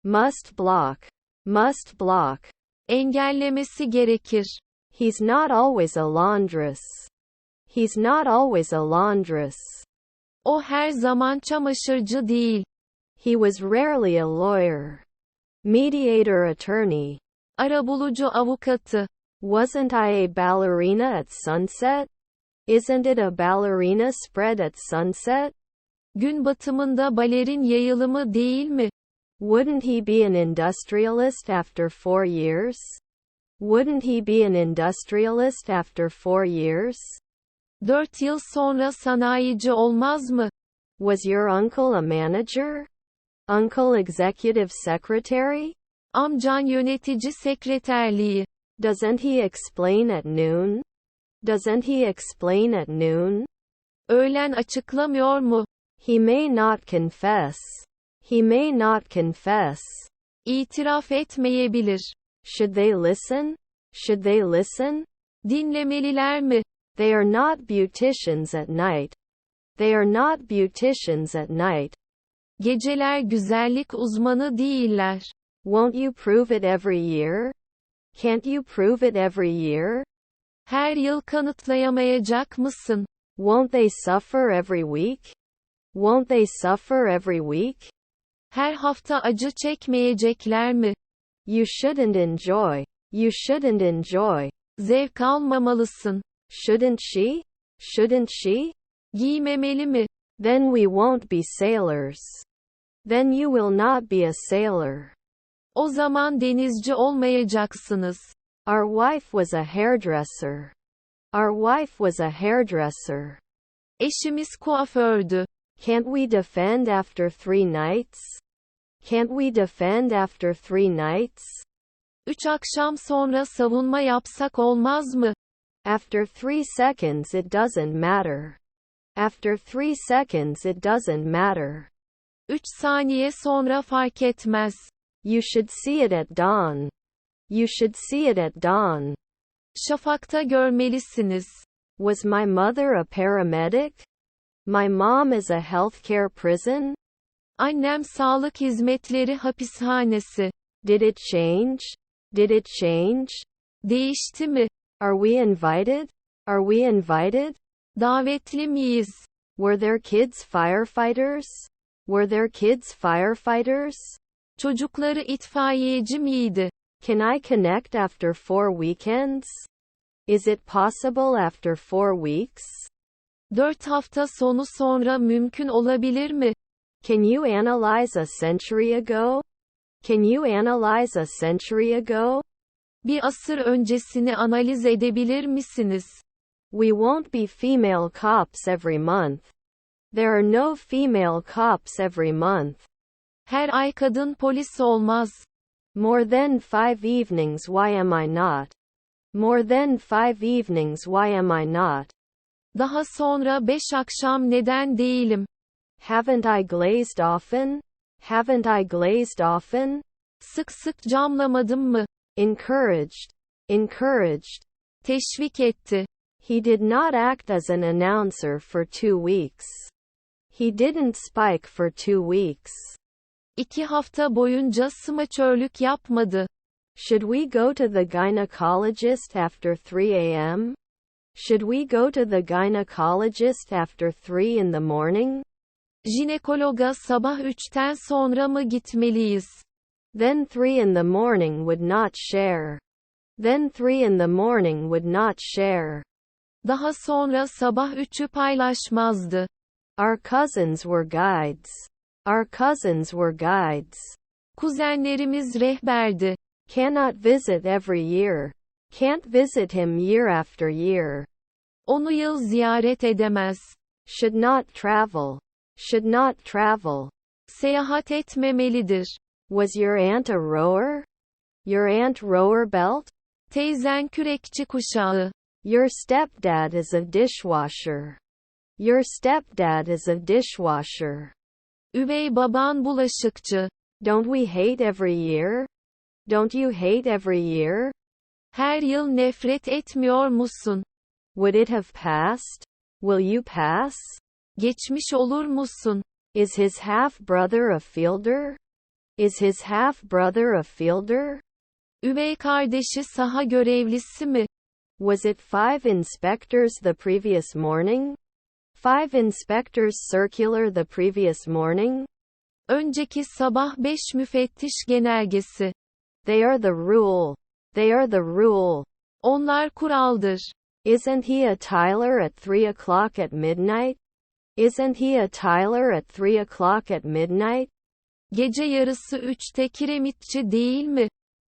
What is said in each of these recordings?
Must block. Must block. Engellemesi gerekir. He's not always a laundress. He's not always a laundress. O her zaman çamaşırcı değil. He was rarely a lawyer. Mediator attorney. Arabulucu avukatı. Wasn't I a ballerina at sunset? Isn't it a ballerina spread at sunset? Gün batımında balerin yayılımı değil mi? Wouldn't he be an industrialist after 4 years? Wouldn't he be an industrialist after 4 years? 4 yıl sonra sanayici olmaz mı? Was your uncle a manager? Uncle executive secretary? Amcan yönetici sekreterliği. Doesn't he explain at noon? Doesn't he explain at noon? Öğlen açıklamıyor mu? He may not confess. He may not confess. İtiraf etmeyebilir. Should they listen? Should they listen? Dinlemeliler mi? They are not beauticians at night. They are not beauticians at night. Geceler güzellik uzmanı değiller. Won't you prove it every year? Can't you prove it every year? Her yıl kanıtlayamayacak mısın? Won't they suffer every week? Won't they suffer every week? Her hafta acı çekmeyecekler mi? You shouldn't enjoy. You shouldn't enjoy. Zevk almamalısın. Shouldn't she? Shouldn't she? Giymemeli mi? Then we won't be sailors. Then you will not be a sailor. O zaman denizci olmayacaksınız. Our wife was a hairdresser. Our wife was a hairdresser. Eşimiz kuafördü. Can't we defend after 3 nights? Can't we defend after 3 nights? 3 akşam sonra savunma yapsak olmaz mı? After 3 seconds it doesn't matter. After 3 seconds it doesn't matter. 3 saniye sonra fark etmez. You should see it at dawn. You should see it at dawn. Şafakta görmelisiniz. Was my mother a paramedic? My mom is a healthcare prison? Annem sağlık hizmetleri hapishanesi. Did it change? Did it change? Değişti mi? Are we invited? Are we invited? Davetli miyiz? Were their kids firefighters? Were their kids firefighters? Çocukları itfaiyeci miydi? Can I connect after 4 weekends? Is it possible after 4 weeks? 4 hafta sonu sonra mümkün olabilir mi? Can you analyze a century ago? Can you analyze a century ago? Bir asır öncesini analiz edebilir misiniz? We won't be female cops every month. There are no female cops every month. Her ay kadın polis olmaz. More than 5 evenings, why am I not? More than 5 evenings, why am I not? Daha sonra 5 akşam neden değilim? Haven't I glazed often? Haven't I glazed often? Sık sık camlamadım mı? Encouraged. Encouraged. Teşvik etti. He did not act as an announcer for 2 weeks. He didn't spike for 2 weeks. 2 hafta boyunca smaçörlük yapmadı. Should we go to the gynecologist after 3 a.m.? Should we go to the gynecologist after 3 in the morning? Jinekologa sabah 3'ten sonra mı gitmeliyiz? Then 3 in the morning would not share. Then 3 in the morning would not share. Daha sonra sabah 3'ü paylaşmazdı. Our cousins were guides. Our cousins were guides. Kuzenlerimiz rehberdi. Cannot visit every year. Can't visit him year after year. Onu yıl ziyaret edemez. Should not travel. Should not travel. Seyahat etmemelidir. Was your aunt a rower? Your aunt rower belt? Teyzen kürekçi kuşağı. Your stepdad is a dishwasher. Your stepdad is a dishwasher. Üvey baban bulaşıkçı. Don't we hate every year? Don't you hate every year? Her yıl nefret etmiyor musun? Would it have passed? Will you pass? Geçmiş olur musun? Is his half-brother a fielder? Is his half-brother a fielder? Üvey kardeşi saha görevlisi mi? Was it 5 inspectors the previous morning? 5 inspectors circular the previous morning? Önceki sabah 5 müfettiş genelgesi. They are the rule. They are the rule. Onlar kuraldır. Isn't he a Tyler at 3 o'clock at midnight? Isn't he a Tyler at 3 o'clock at midnight? Gece yarısı 3'te kiremitçi değil mi?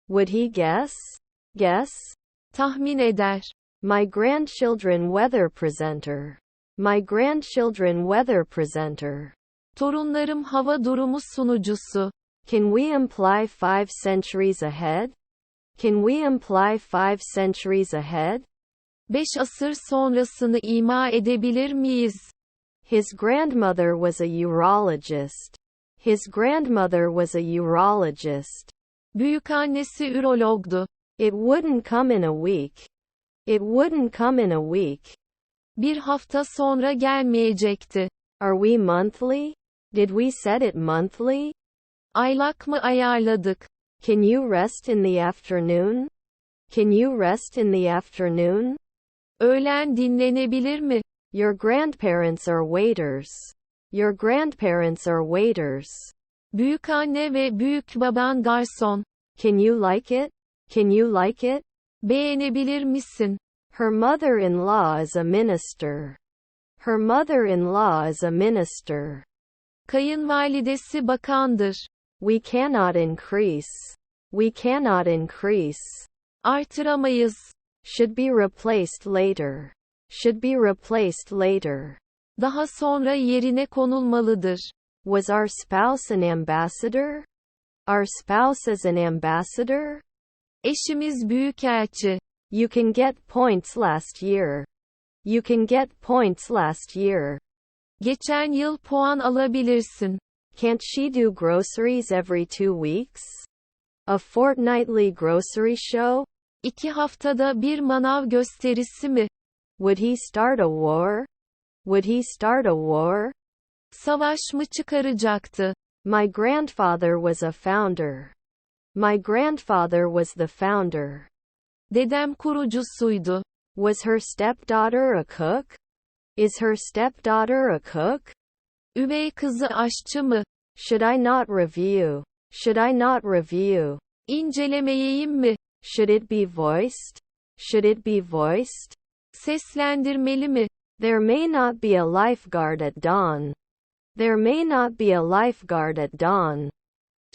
Would he guess? Guess? Tahmin eder. My grandchildren weather presenter. My grandchildren weather presenter. Torunlarım hava durumu sunucusu. Can we imply 5 centuries ahead? Can we imply 5 centuries ahead? 5 asır sonrasını ima edebilir miyiz? His grandmother was a urologist. His grandmother was a urologist. Büyükannesi ürologdu. It wouldn't come in a week. It wouldn't come in a week. Bir hafta sonra gelmeyecekti. Are we monthly? Did we set it monthly? Aylak mı ayarladık? Can you rest in the afternoon? Can you rest in the afternoon? Öğlen dinlenebilir mi? Your grandparents are waiters. Your grandparents are waiters. Büyükanne ve büyükbaban garson. Can you like it? Can you like it? Beğenebilir misin? Her mother-in-law is a minister. Her mother-in-law is a minister. Kayınvalidesi bakandır. We cannot increase. We cannot increase. Artıramayız. Should be replaced later. Should be replaced later. Daha sonra yerine konulmalıdır. Was our spouse an ambassador? Our spouse is an ambassador? Eşimiz büyükelçi. You can get points last year. You can get points last year. Geçen yıl puan alabilirsin. Can't she do groceries every 2 weeks? A fortnightly grocery show? 2 haftada bir manav gösterisi mi? Would he start a war? Would he start a war? Savaş mı çıkaracaktı? My grandfather was a founder. My grandfather was the founder. Dedem kurucusuydu. Was her stepdaughter a cook? Is her stepdaughter a cook? Üvey kızı aşçı mı? Should I not review? Should I not review? İncelemeyeyim mi? Should it be voiced? Should it be voiced? Seslendirmeli mi? There may not be a lifeguard at dawn. There may not be a lifeguard at dawn.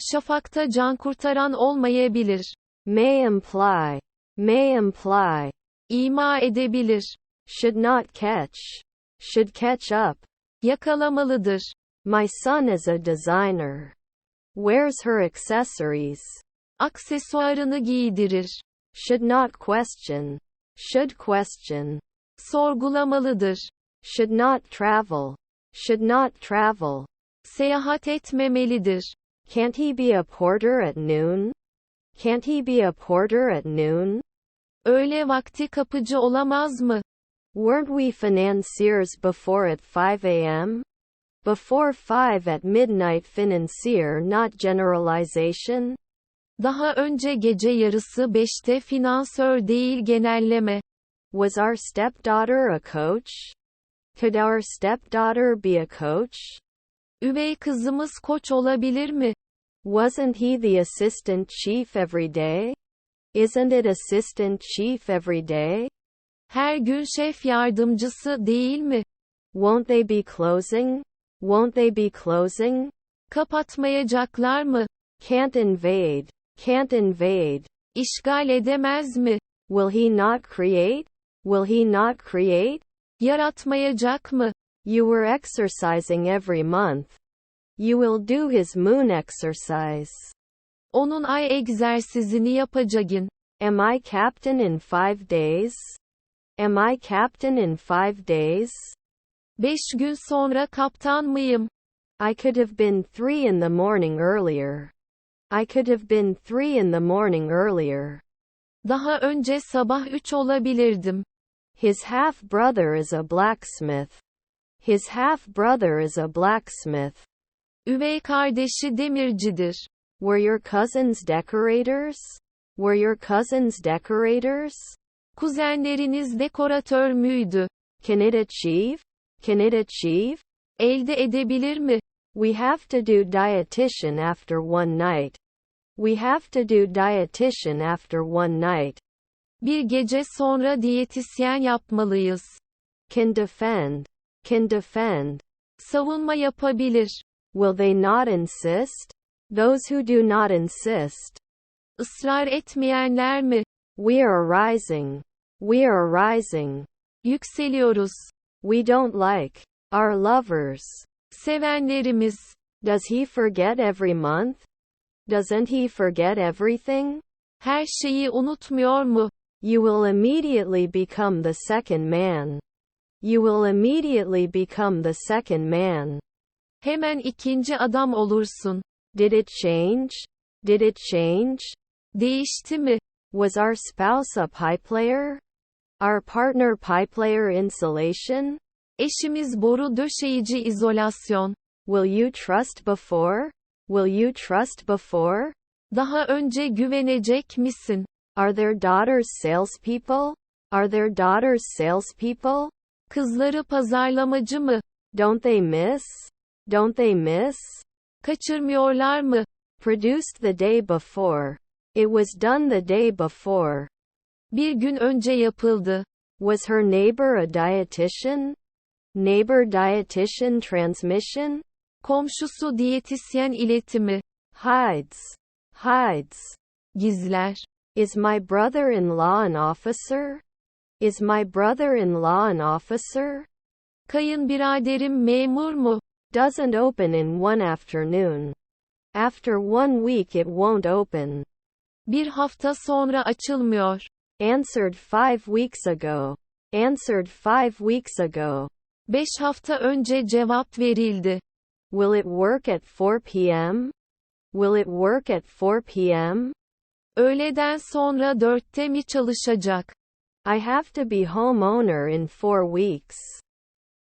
Şafakta can kurtaran olmayabilir. May imply. May imply. İma edebilir. Should not catch. Should catch up. Yakalamalıdır. My son is a designer. Wears her accessories. Aksesuarını giydirir. Should not question. Should question. Sorgulamalıdır. Should not travel. Should not travel. Seyahat etmemelidir. Can't he be a porter at noon? Can't he be a porter at noon? Öğle vakti kapıcı olamaz mı? Weren't we financiers before at 5 a.m.? Before 5 at midnight financier not generalization? Daha önce gece yarısı 5'te finansör değil genelleme. Was our stepdaughter a coach? Could our stepdaughter be a coach? Üvey kızımız koç olabilir mi? Wasn't he the assistant chief every day? Isn't it assistant chief every day? Her gün şef yardımcısı değil mi? Won't they be closing? Won't they be closing? Kapatmayacaklar mı? Can't invade. Can't invade. İşgal edemez mi? Will he not create? Will he not create? Yaratmayacak mı? You were exercising every month. You will do his moon exercise. Onun ay egzersizini yapacağın. Am I captain in 5 days? Am I captain in 5 days? 5 gün sonra kaptan mıyım? I could have been 3 in the morning earlier. I could have been 3 in the morning earlier. Daha önce sabah 3 olabilirdim. His half-brother is a blacksmith. His half-brother is a blacksmith. Üvey kardeşi demircidir. Were your cousins decorators? Were your cousins decorators? Kuzenleriniz dekoratör müydü? Can it achieve? Can it achieve? Elde edebilir mi? We have to do dietitian after one night. We have to do dietitian after one night. Bir gece sonra diyetisyen yapmalıyız. Can defend. Can defend. Savunma yapabilir. Will they not insist? Those who do not insist. Israr etmeyenler mi? We are rising. We are rising. Yükseliyoruz. We don't like. Our lovers. Sevenlerimiz. Does he forget every month? Doesn't he forget everything? Her şeyi unutmuyor mu? You will immediately become the second man. You will immediately become the second man. Hemen ikinci adam olursun. Did it change? Did it change? Değişti mi? Was our spouse a pie player? Our partner pie player insulation? Eşimiz boru döşeyici izolasyon. Will you trust before? Will you trust before? Daha önce güvenecek misin? Are their daughters salespeople? Are their daughters salespeople? Kızları pazarlamacı mı? Don't they miss? Don't they miss? Kaçırmıyorlar mı? Produced the day before. It was done the day before. Bir gün önce yapıldı. Was her neighbor a dietitian? Neighbor dietitian transmission? Komşusu diyetisyen iletimi. Hides. Hides. Gizler. Is my brother-in-law an officer? Is my brother-in-law an officer? Kayınbiraderim memur mu? Doesn't open in one afternoon. After one week it won't open. Bir hafta sonra açılmıyor. Answered 5 weeks ago. Answered 5 weeks ago. 5 hafta önce cevap verildi. Will it work at 4 p.m.? Will it work at 4 p.m.? Öğleden sonra 4'te mi çalışacak? I have to be homeowner in 4 weeks.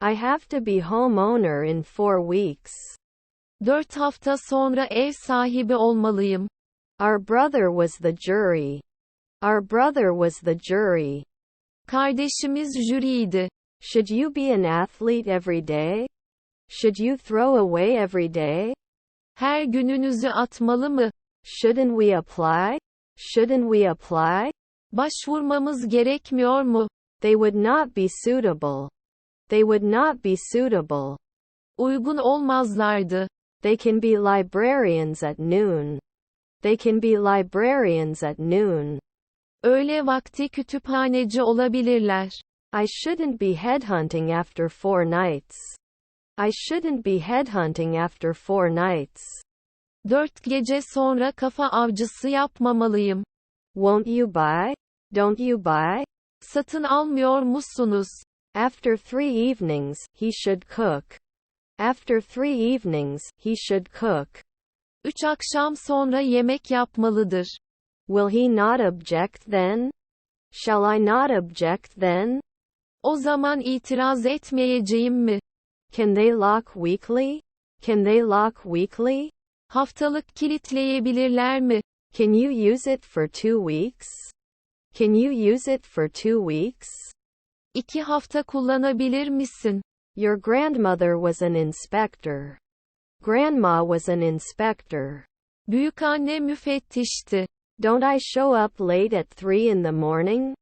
I have to be homeowner in 4 weeks. 4 hafta sonra ev sahibi olmalıyım. Our brother was the jury. Our brother was the jury. Kardeşimiz jüriydi. Should you be an athlete every day? Should you throw away every day? Her gününüzü atmalı mı? Shouldn't we apply? Shouldn't we apply? Başvurmamız gerekmiyor mu? They would not be suitable. They would not be suitable. Uygun olmazlardı. They can be librarians at noon. They can be librarians at noon. Öğle vakti kütüphaneci olabilirler. I shouldn't be headhunting after 4 nights. I shouldn't be headhunting after 4 nights. 4 gece sonra kafa avcısı yapmamalıyım. Won't you buy? Don't you buy? Satın almıyor musunuz? After 3 evenings, he should cook. After 3 evenings, he should cook. 3 akşam sonra yemek yapmalıdır. Will he not object then? Shall I not object then? O zaman itiraz etmeyeceğim mi? Can they lock weekly? Can they lock weekly? Haftalık kilitleyebilirler mi? Can you use it for 2 weeks? Can you use it for 2 weeks? 2 hafta kullanabilir misin? Your grandmother was an inspector. Grandma was an inspector. Büyükanne müfettişti. Don't I show up late at 3 in the morning?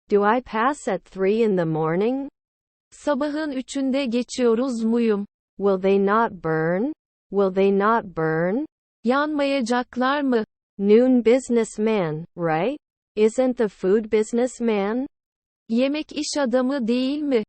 Do I pass at 3 in the morning? Sabahın 3'ünde geçiyoruz muyum? Will they not burn? Will they not burn? Yanmayacaklar mı? Noon businessman, right? Isn't the food businessman? Yemek iş adamı değil mi?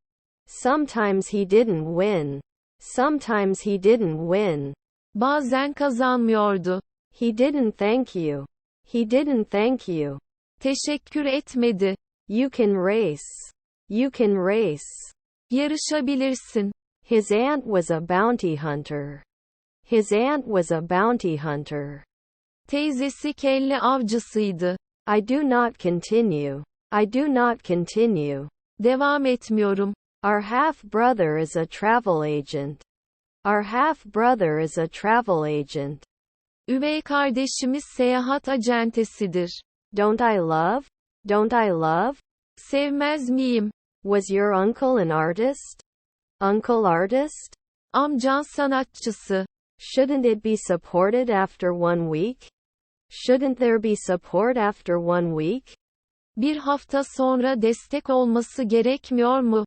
Sometimes he didn't win. Sometimes he didn't win. Bazen kazanmıyordu. He didn't thank you. He didn't thank you. Teşekkür etmedi. You can race. You can race. Yarışabilirsin. His aunt was a bounty hunter. His aunt was a bounty hunter. Teyzesi kelle avcısıydı. I do not continue. I do not continue. Devam etmiyorum. Our half-brother is a travel agent. Our half-brother is a travel agent. Üvey kardeşimiz seyahat acentesidir. Don't I love? Don't I love? Sevmez miyim? Was your uncle an artist? Uncle artist? Amcan sanatçısı. Shouldn't it be supported after 1 week? Shouldn't there be support after 1 week? Bir hafta sonra destek olması gerekmiyor mu?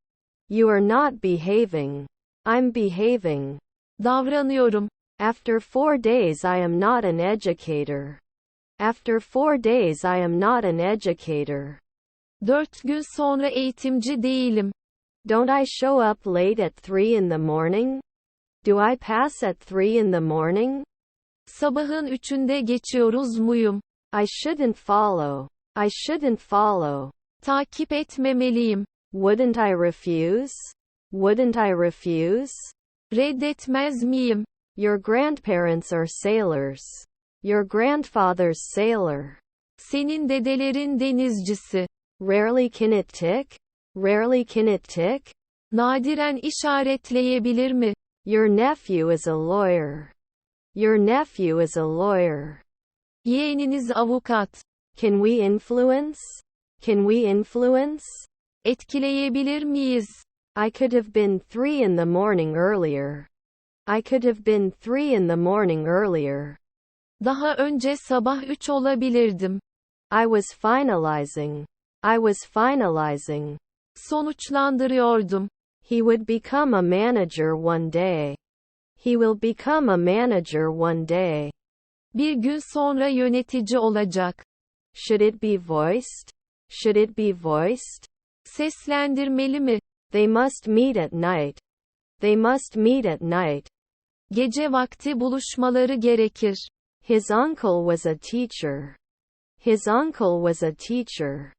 You are not behaving. I'm behaving. Davranıyorum. After 4 days I am not an educator. After 4 days I am not an educator. 4 gün sonra eğitimci değilim. Don't I show up late at 3 in the morning? Do I pass at 3 in the morning? Sabahın 3'ünde geçiyoruz muyum? I shouldn't follow. I shouldn't follow. Takip etmemeliyim. Wouldn't I refuse? Wouldn't I refuse? Reddetmez miyim? Your grandparents are sailors. Your grandfather's sailor. Senin dedelerin denizcisi. Rarely can it tick? Rarely can it tick? Nadiren işaretleyebilir mi? Your nephew is a lawyer. Your nephew is a lawyer. Yeğeniniz avukat. Can we influence? Can we influence? Etkileyebilir miyiz? I could have been 3 in the morning earlier. I could have been 3 in the morning earlier. Daha önce sabah 3 olabilirdim. I was finalizing. I was finalizing. Sonuçlandırıyordum. He would become a manager one day. He will become a manager one day. Bir gün sonra yönetici olacak. Should it be voiced? Should it be voiced? Seslendirmeli mi? They must meet at night. They must meet at night. Gece vakti buluşmaları gerekir. His uncle was a teacher. His uncle was a teacher.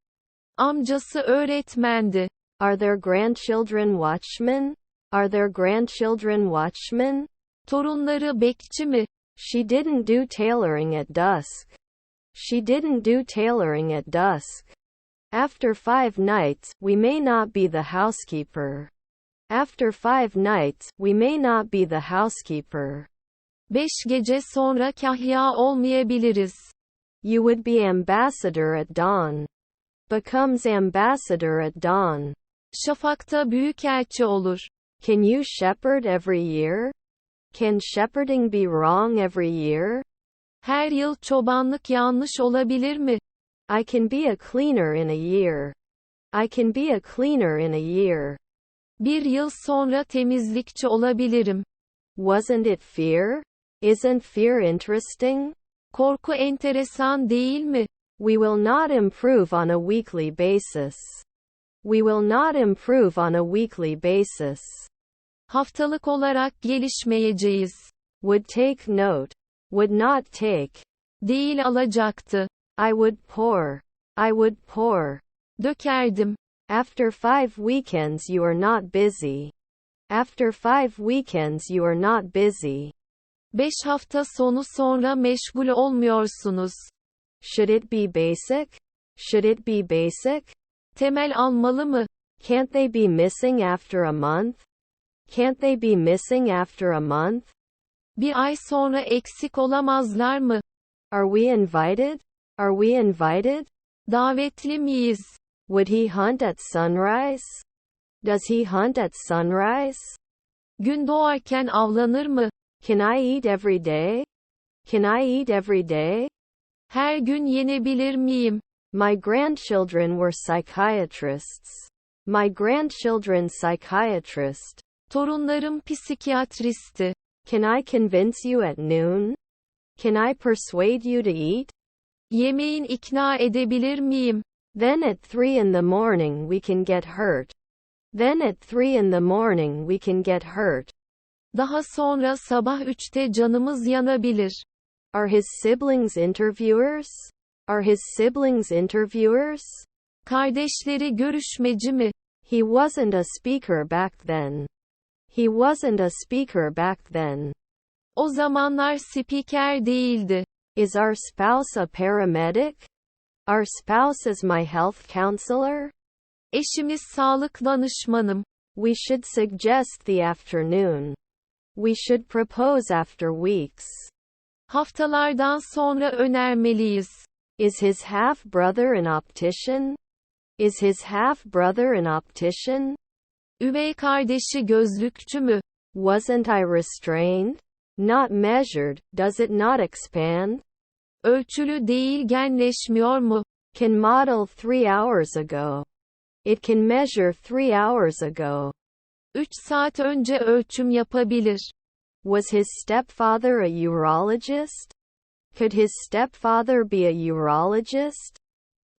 Amcası öğretmendi. Are their grandchildren watchmen? Are their grandchildren watchmen? Torunları bekçi mi? She didn't do tailoring at dusk. She didn't do tailoring at dusk. After 5 nights, we may not be the housekeeper. After 5 nights, we may not be the housekeeper. 5 gece sonra kahya olmayabiliriz. You would be ambassador at dawn. Becomes ambassador at dawn. Şafakta büyükelçi olur. Can you shepherd every year? Can shepherding be wrong every year? Her yıl çobanlık yanlış olabilir mi? I can be a cleaner in a year. I can be a cleaner in a year. Bir yıl sonra temizlikçi olabilirim. Wasn't it fear? Isn't fear interesting? Korku enteresan değil mi? We will not improve on a weekly basis. We will not improve on a weekly basis. Haftalık olarak gelişmeyeceğiz. Would take note. Would not take. Değil alacaktı. I would pour. I would pour. Dökerdim. After 5 weekends you are not busy. After 5 weekends you are not busy. 5 hafta sonu sonra meşgul olmuyorsunuz. Should it be basic? Should it be basic? Temel almalı mı? Can't they be missing after a month? Can't they be missing after a month? Bir ay sonra eksik olamazlar mı? Are we invited? Are we invited? Davetli miyiz? Would he hunt at sunrise? Does he hunt at sunrise? Gün doğarken avlanır mı? Can I eat every day? Can I eat every day? Her gün yenebilir miyim? My grandchildren were psychiatrists. My grandchildren psychiatrist. Torunlarım psikiyatristi. Can I convince you at noon? Can I persuade you to eat? Yemeğin ikna edebilir miyim? Then at 3 in the morning we can get hurt. Then at 3 in the morning we can get hurt. Daha sonra sabah 3'te canımız yanabilir. Are his siblings interviewers? Are his siblings interviewers? Kardeşleri görüşmeci mi? He wasn't a speaker back then. He wasn't a speaker back then. O zamanlar spiker değildi. Is our spouse a paramedic? Our spouse is my health counselor? Eşimiz sağlık danışmanım. We should suggest the afternoon. We should propose after weeks. Haftalardan sonra önermeliyiz. Is his half-brother an optician? Is his half-brother an optician? Üvey kardeşi gözlükçü mü? Wasn't I restrained? Not measured, does it not expand? Ölçülü değil genleşmiyor mu? Can model 3 hours ago. It can measure 3 hours ago. 3 saat önce ölçüm yapabilir. Was his stepfather a urologist? Could his stepfather be a urologist?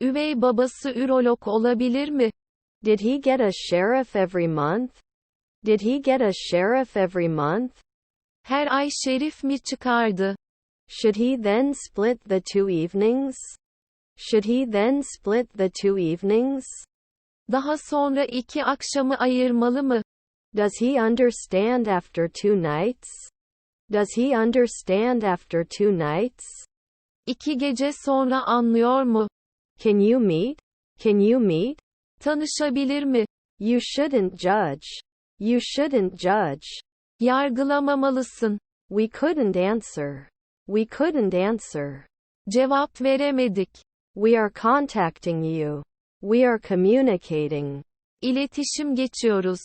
Üvey babası ürolog olabilir mi? Did he get a sheriff every month? Did he get a sheriff every month? Her ay şerif mi çıkardı? Should he then split the 2 evenings? Should he then split the 2 evenings? Daha sonra 2 akşamı ayırmalı mı? Does he understand after 2 nights? Does he understand after 2 nights? 2 gece sonra anlıyor mu? Can you meet? Can you meet? Tanışabilir mi? You shouldn't judge. You shouldn't judge. Yargılamamalısın. We couldn't answer. We couldn't answer. Cevap veremedik. We are contacting you. We are communicating. İletişim geçiyoruz.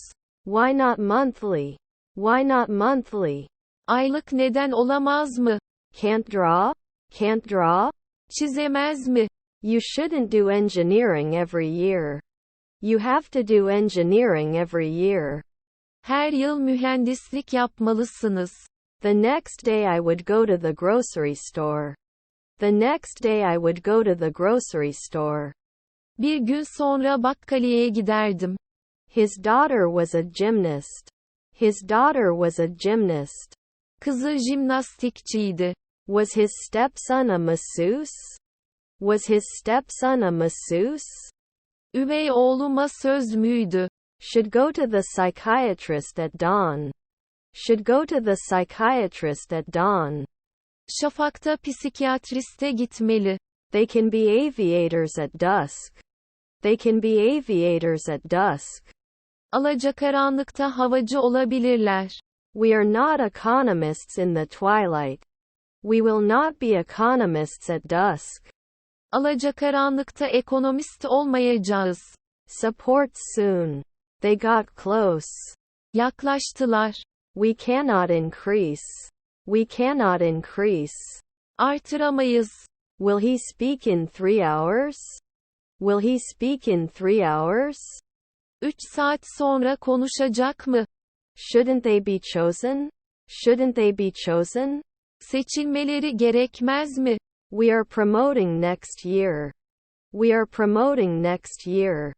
Why not monthly? Why not monthly? Aylık neden olamaz mı? Can't draw? Can't draw? Çizemez mi? You shouldn't do engineering every year. You have to do engineering every year. Her yıl mühendislik yapmalısınız. The next day I would go to the grocery store. The next day I would go to the grocery store. Bir gün sonra bakkaliyeye giderdim. His daughter was a gymnast. His daughter was a gymnast. Kızı jimnastikçiydi. Was his stepson a masseuse? Was his stepson a masseuse? Üvey oğluma söz müydü? Should go to the psychiatrist at dawn. Should go to the psychiatrist at dawn. Şafakta psikiyatriste gitmeli. They can be aviators at dusk. They can be aviators at dusk. Alacakaranlıkta havacı olabilirler. We are not economists in the twilight. We will not be economists at dusk. Alacakaranlıkta ekonomist olmayacağız. Support soon. They got close. Yaklaştılar. We cannot increase. We cannot increase. Artıramayız. Will he speak in 3 hours? Will he speak in 3 hours? 3 saat sonra konuşacak mı? Shouldn't they be chosen? Shouldn't they be chosen? Seçilmeleri gerekmez mi? We are promoting next year. We are promoting next year.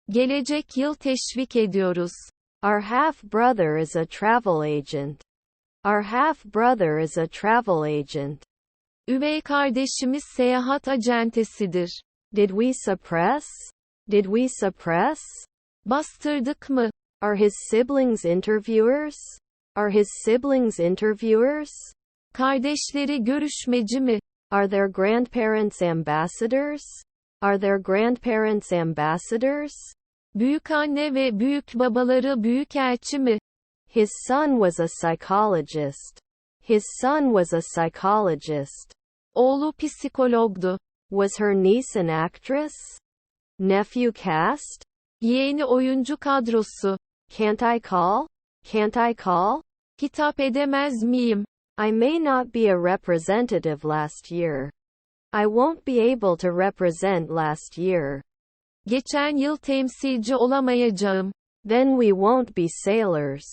Gelecek yıl teşvik ediyoruz. Our half-brother is a travel agent. Our half-brother is a travel agent. Üvey kardeşimiz seyahat acentesidir. Did we suppress? Did we suppress? Bastırdık mı? Are his siblings interviewers? Are his siblings interviewers? Kardeşleri görüşmeci mi? Are their grandparents ambassadors? Are their grandparents ambassadors? Büyükanne ve büyükbabaları büyükelçi mi? His son was a psychologist. His son was a psychologist. Oğlu psikologdu. Was her niece an actress? Nephew cast? Yeğeni oyuncu kadrosu. Can't I call? Can't I call? Hitap edemez miyim? I may not be a representative last year. I won't be able to represent last year. Geçen yıl temsilci olamayacağım. Then we won't be sailors.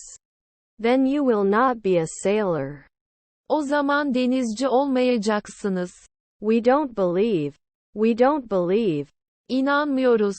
Then you will not be a sailor. O zaman denizci olmayacaksınız. We don't believe. We don't believe. İnanmıyoruz.